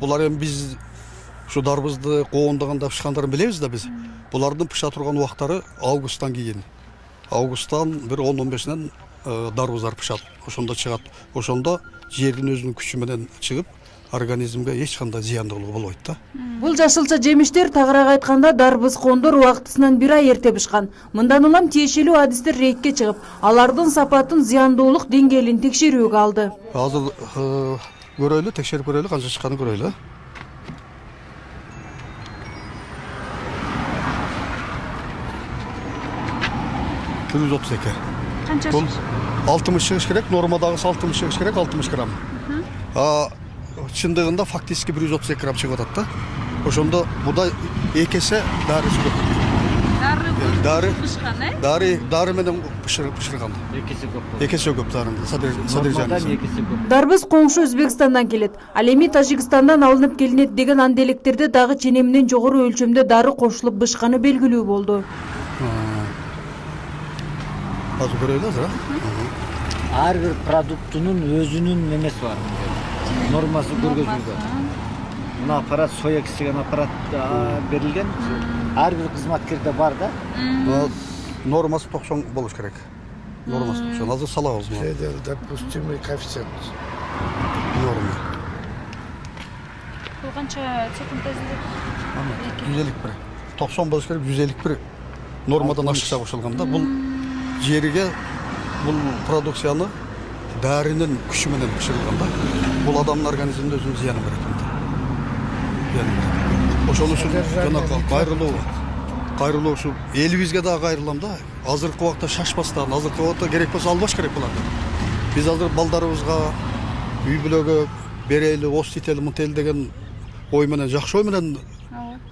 Булар эми биз ушу дарбызды коондаганда пышкандарын билебиз да биз. Булардын пыша турган убактары августтан кийин. Августтан бир 10-15-нен дарбыздар пышат. Ошондо чыгат. Ошондо жердин өзүнүн күчү менен чыгып, организмге эч кандай зыяндуулугу болбойт да. Бул жашылча жемиштер тагыраак айтканда дарбыз кондор убактысынан 1 ай эрте бышкан. Мындан улам тиешелүү адистер рейдке чыгып, алардын сапатын, зыяндуулук деңгээлин текшерүүгө алды. Азыр көрөйлү, текшерип көрөйлү, канча чыкканын көрөйлү. Канча? Бул 60 чыгыш керек, нормадагысы 60 чыгыш керек, 60 грамм. Чындыгында фактически 132 грамм чыгып атат да. Ошондо буда экесе дарысы көп. Дары менен пышырган. Экесе көп дарынын содержаниясы. Дарбыз коңшу Өзбекстандан келет. Ал эми Тажикстандан алынып келинет деген анделектерде дагы ченеминен жогору өлчөмдө дары кошулуп бышканы белгилүү болду. Азыр көрөйлү азыр. Ар бир продуктунун өзүнүн немеси бар. Нормасы көргөзүлгөн. Мына аппарат соя кисеген аппарат берилген. Ар бир кызматкерде бар да. Нормасы 90 болуш керек. Нормасы 90. Азыр салабыз мына. Допустимый коэффициент. Норма. Бул канча секунд тезилик? 151. 90 болуш керек, 151 нормадан ашыкча кошулган да. Бул жерге бул продукцияны дәринин күчү менен пышырылган да. Бул адамдын организмине өзүнүн зыянын берет. Ошону үчүн жана кайрылуу ушу элибизге дагы кайрылам да. Азыркы убакта шашпастан, азыркы убакта керек болсо албаш керек болот. Биз азыр балдарыбызга үй бүлөгө берели, остители, мынтели деген ой менен, жакшы ой менен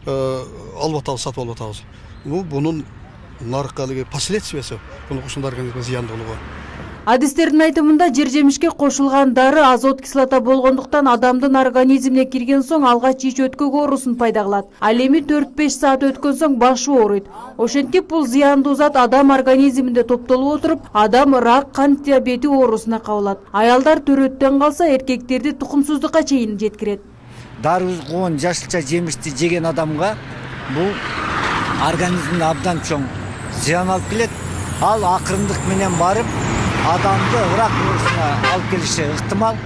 алып атабыз, сатып алып атабыз. Бунун нарыкка последствиясы, бунун ушундай организмге зыяндуулугу. Адистердин айтымында жер жемишке кошулган дары азот кислота болгондуктан адамдын организмине кирген соң алгач ич өткөгө оорусун пайда кылат. Ал эми 4-5 саат өткөн соң башы ооруйт. Ошентип бул зыяндуу зат адам организминде топтолуп отуруп, адам рак, кант диабети оорусуна кабылат. Аялдар төрөттөн калса, эркектерди тукумсуздукка чейин жеткирет. Дарбыз коон жашылча жемишти жеген адамга бул организмине абдан чоң зыян алып келет. Ал акырындык менен барып адамды ырак оорусуна алып келиши ыктымал.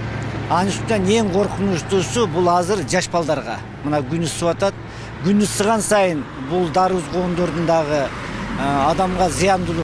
Анын үстүнөн эң коркунучтуусу бул азыр жаш балдарга. Мына күнү ысып атат. Күнү ысыган сайын бул дарбыз коондордун дагы адамга зыяндуулугу